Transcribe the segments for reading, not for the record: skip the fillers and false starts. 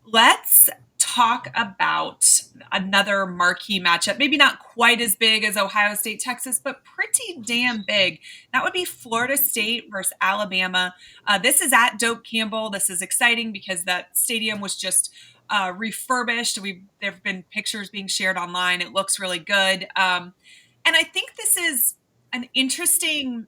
Let's talk about another marquee matchup. Maybe not quite as big as Ohio State, Texas, but pretty damn big. That would be Florida State versus Alabama. This is at Doak Campbell. This is exciting because that stadium was just refurbished. There have been pictures being shared online. It looks really good. And I think this is an interesting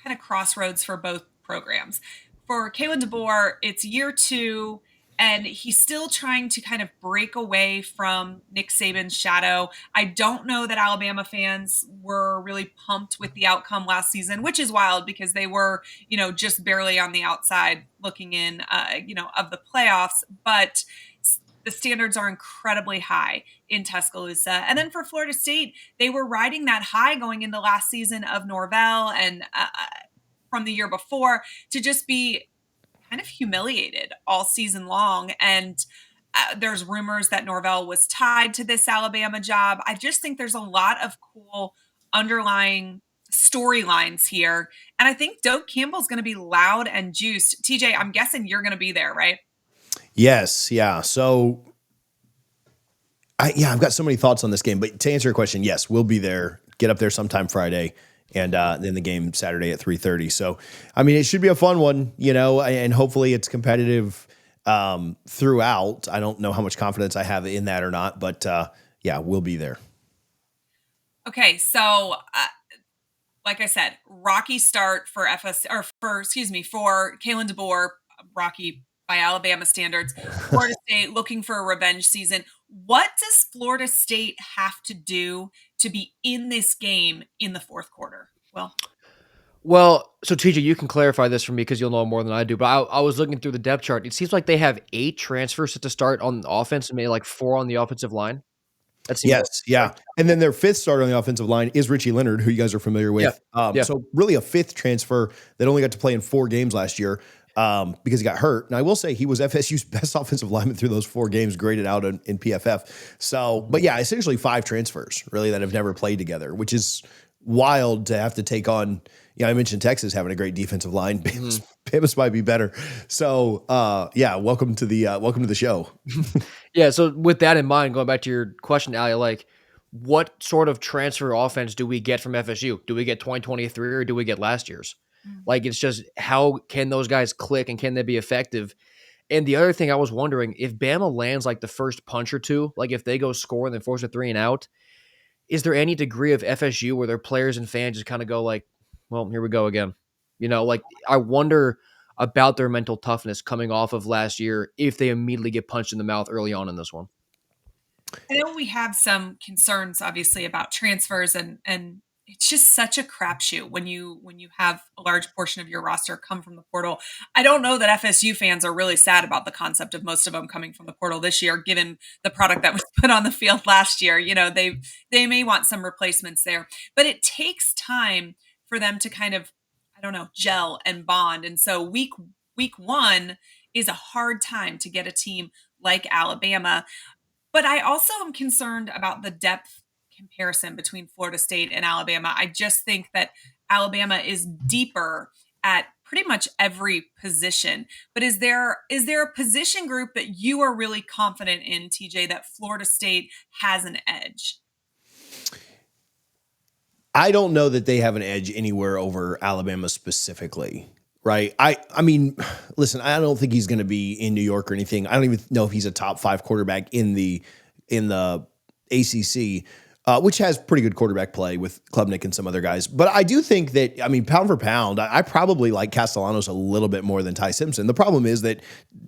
kind of crossroads for both programs. For Kalen DeBoer, it's year two, and he's still trying to kind of break away from Nick Saban's shadow. I don't know that Alabama fans were really pumped with the outcome last season, which is wild because they were, just barely on the outside looking in, of the playoffs. But the standards are incredibly high in Tuscaloosa. And then for Florida State, they were riding that high going into last season of Norvell and from the year before to just be kind of humiliated all season long. And there's rumors that Norvell was tied to this Alabama job. I just think there's a lot of cool underlying storylines here. And I think Doak Campbell's going to be loud and juiced. TJ, I'm guessing you're going to be there, right? Yes. Yeah. So I've got so many thoughts on this game, but to answer your question, yes, we'll be there, get up there sometime Friday, and then the game Saturday at 3:30. So, it should be a fun one, and hopefully it's competitive throughout. I don't know how much confidence I have in that or not, but we'll be there. Okay. So, like I said, rocky start for for Kalen DeBoer, rocky by Alabama standards. Florida State looking for a revenge season. What does Florida State have to do to be in this game in the fourth quarter? Well, so TJ, you can clarify this for me because you'll know more than I do. But I was looking through the depth chart. It seems like they have 8 transfers to start on offense and maybe like 4 on the offensive line. Yes, yeah. And then their 5th starter on the offensive line is Richie Leonard, who you guys are familiar with. So really a 5th transfer that only got to play in 4 games last year because he got hurt. And I will say he was FSU's best offensive lineman through those 4 games, graded out in PFF. So, but yeah, essentially 5 transfers really that have never played together, which is wild to have to take on. I mentioned Texas having a great defensive line. Bama's might be better. So, welcome to the show. Yeah. So with that in mind, going back to your question, Ali, like what sort of transfer offense do we get from FSU? Do we get 2023 or do we get last year's? Like, it's just how can those guys click and can they be effective? And the other thing I was wondering, if Bama lands like the first punch or two, like if they go score and then force a 3 and out, is there any degree of FSU where their players and fans just kind of go like, well, here we go again? Like I wonder about their mental toughness coming off of last year if they immediately get punched in the mouth early on in this one. I know we have some concerns, obviously, about transfers, and it's just such a crapshoot when you have a large portion of your roster come from the portal. I don't know that FSU fans are really sad about the concept of most of them coming from the portal this year, given the product that was put on the field last year. They may want some replacements there, but it takes time for them to kind of, I don't know, gel and bond. And so week 1 is a hard time to get a team like Alabama. But I also am concerned about the depth comparison between Florida State and Alabama. I just think that Alabama is deeper at pretty much every position. But is there a position group that you are really confident in, TJ, that Florida State has an edge? I don't know that they have an edge anywhere over Alabama specifically. Right. I mean, listen, I don't think he's going to be in New York or anything. I don't even know if he's a top 5 quarterback in the ACC, which has pretty good quarterback play with Klubnik and some other guys. But I do think that, pound for pound, I probably like Castellanos a little bit more than Ty Simpson. The problem is that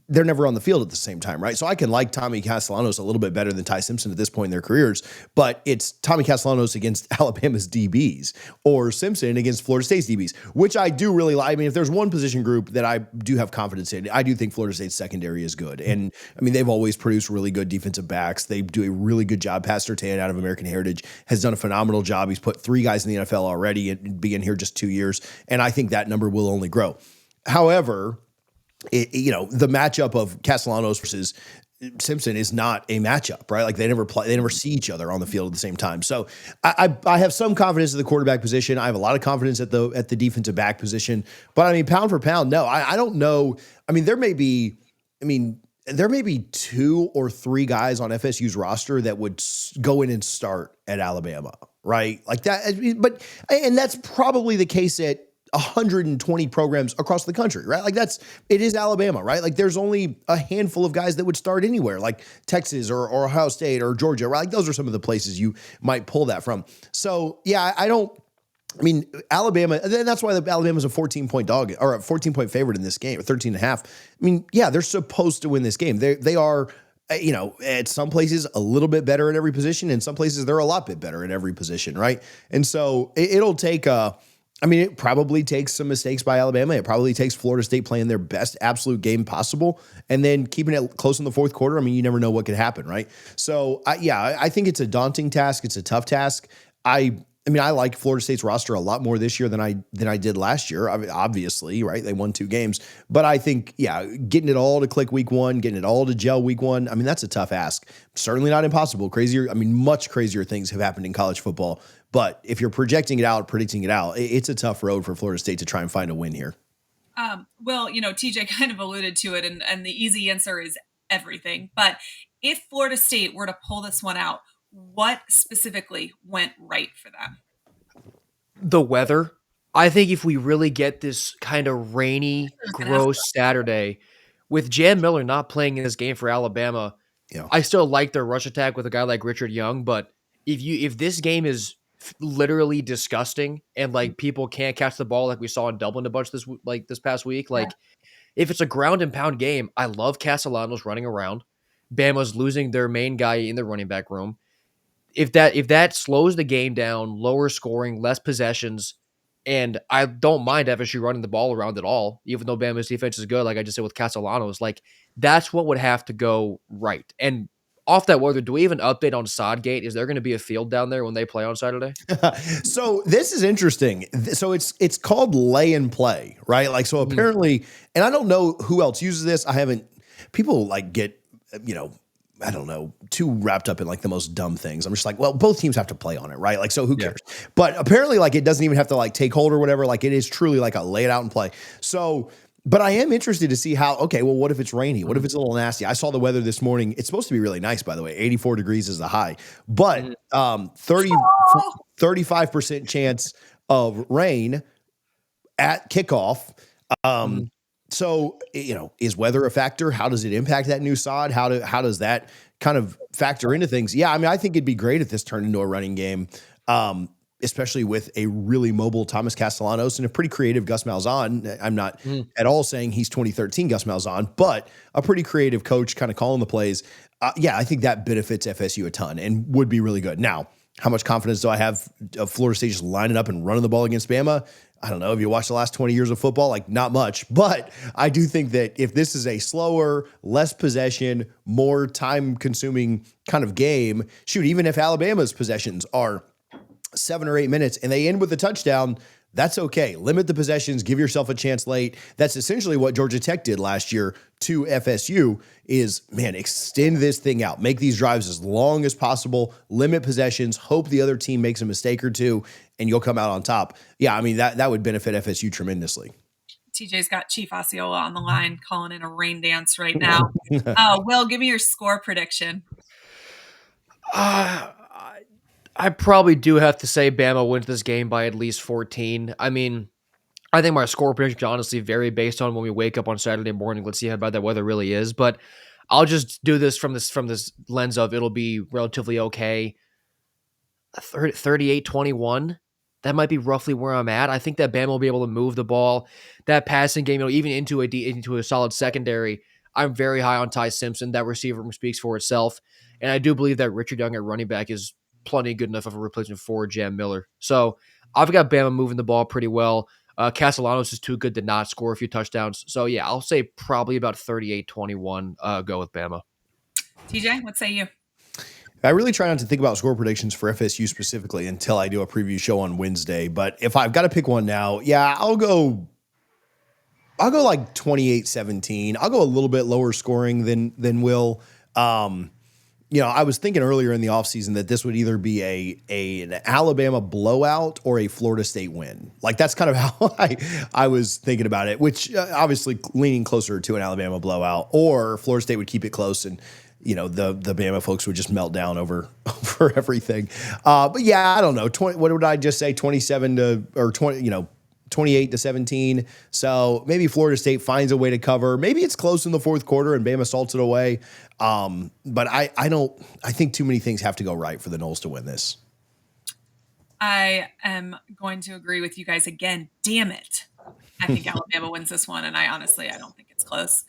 they're never on the field at the same time, right? So I can like Tommy Castellanos a little bit better than Ty Simpson at this point in their careers, but it's Tommy Castellanos against Alabama's DBs or Simpson against Florida State's DBs, which I do really like. If there's one position group that I do have confidence in, I do think Florida State's secondary is good. And they've always produced really good defensive backs. They do a really good job. Pastor Tan out of American Heritage has done a phenomenal job. He's put 3 guys in the NFL already and being here just 2 years. And I think that number will only grow. However, the matchup of Castellanos versus Simpson is not a matchup, right? Like they never see each other on the field at the same time. So I have some confidence in the quarterback position. I have a lot of confidence at the defensive back position, but pound for pound, no, I don't know. There may be, there may be 2 or 3 guys on FSU's roster that would go in and start at Alabama, right? Like that. And that's probably the case at 120 programs across the country, right? Like it is Alabama, right? Like there's only a handful of guys that would start anywhere, like Texas or Ohio State or Georgia, right? Like those are some of the places you might pull that from. So yeah, I mean, Alabama, and that's why Alabama's a 14-point dog or a 14-point favorite in this game, or 13 and a half. I mean, yeah, they're supposed to win this game. They are, at some places a little bit better at every position. In some places, they're a lot bit better at every position, right? And so it'll take it probably takes some mistakes by Alabama. It probably takes Florida State playing their best absolute game possible and then keeping it close in the fourth quarter. I mean, you never know what could happen, right? So, I think it's a daunting task. It's a tough task. I like Florida State's roster a lot more this year than I did last year. I mean, obviously, right? They won 2 games, but I think, getting it all to click week 1, getting it all to gel week 1. I mean, that's a tough ask. Certainly not impossible. Much crazier things have happened in college football. But if you're predicting it out, it's a tough road for Florida State to try and find a win here. Well, TJ kind of alluded to it, and the easy answer is everything. But if Florida State were to pull this one out, what specifically went right for them? The weather. I think if we really get this kind of rainy, gross Saturday, with Jam Miller not playing in this game for Alabama, I still like their rush attack with a guy like Richard Young. But if this game is literally disgusting and like people can't catch the ball like we saw in Dublin a bunch this past week, if it's a ground and pound game, I love Castellanos running around. Bama's losing their main guy in the running back room. If that slows the game down, lower scoring, less possessions, and I don't mind FSU running the ball around at all, even though Bama's defense is good, like I just said with Castellanos, that's what would have to go right. And off that weather, do we have an update on Sodgate? Is there going to be a field down there when they play on Saturday? So this is interesting. So it's called lay and play, right? Apparently, and I don't know who else uses this. People get, I don't know, too wrapped up in the most dumb things. I'm just well, both teams have to play on it, right? So who cares? But apparently it doesn't even have to take hold or whatever. It is truly a lay it out and play. So, but I am interested to see what if it's rainy? What if it's a little nasty? I saw the weather this morning. It's supposed to be really nice, by the way. 84 degrees is the high, but 35% chance of rain at kickoff. So, is weather a factor? How does it impact that new sod? How does that kind of factor into things? Yeah, I think it'd be great if this turned into a running game, especially with a really mobile Thomas Castellanos and a pretty creative Gus Malzahn. I'm not at all saying he's 2013 Gus Malzahn, but a pretty creative coach kind of calling the plays. I think that benefits FSU a ton and would be really good. Now, how much confidence do I have of Florida State just lining up and running the ball against Bama? I don't know. If you watch the last 20 years of football, not much. But I do think that if this is a slower, less possession, more time-consuming kind of game, even if Alabama's possessions are 7 or 8 minutes and they end with a touchdown, that's okay. Limit the possessions, give yourself a chance late. That's essentially what Georgia Tech did last year to FSU extend this thing out. Make these drives as long as possible, limit possessions, hope the other team makes a mistake or two, and you'll come out on top. Yeah, that would benefit FSU tremendously. TJ's got Chief Osceola on the line calling in a rain dance right now. Will, give me your score prediction. I probably do have to say Bama wins this game by at least 14. I think my score prediction is honestly vary based on when we wake up on Saturday morning. Let's see how bad that weather really is. But I'll just do this from this lens of it'll be relatively okay. 38-21. That might be roughly where I'm at. I think that Bama will be able to move the ball. That passing game, even into a solid secondary. I'm very high on Ty Simpson. That receiver room speaks for itself. And I do believe that Richard Young at running back is plenty good enough of a replacement for Jam Miller. So I've got Bama moving the ball pretty well. Castellanos is too good to not score a few touchdowns. So yeah, I'll say probably about 38-21. Go with Bama. TJ, what say you? I really try not to think about score predictions for FSU specifically until I do a preview show on Wednesday. But if I've got to pick one now, I'll go 28-17. I'll go a little bit lower scoring than Will. I was thinking earlier in the offseason that this would either be an Alabama blowout or a Florida State win. Like that's kind of how I was thinking about it, which obviously leaning closer to an Alabama blowout, or Florida State would keep it close and the Bama folks would just melt down over everything. But yeah, I don't know. What did I just say? 28-17. So maybe Florida State finds a way to cover. Maybe it's close in the fourth quarter and Bama salts it away. But I think too many things have to go right for the Noles to win this. I am going to agree with you guys again. Damn it. I think Alabama wins this one, and I don't think it's close.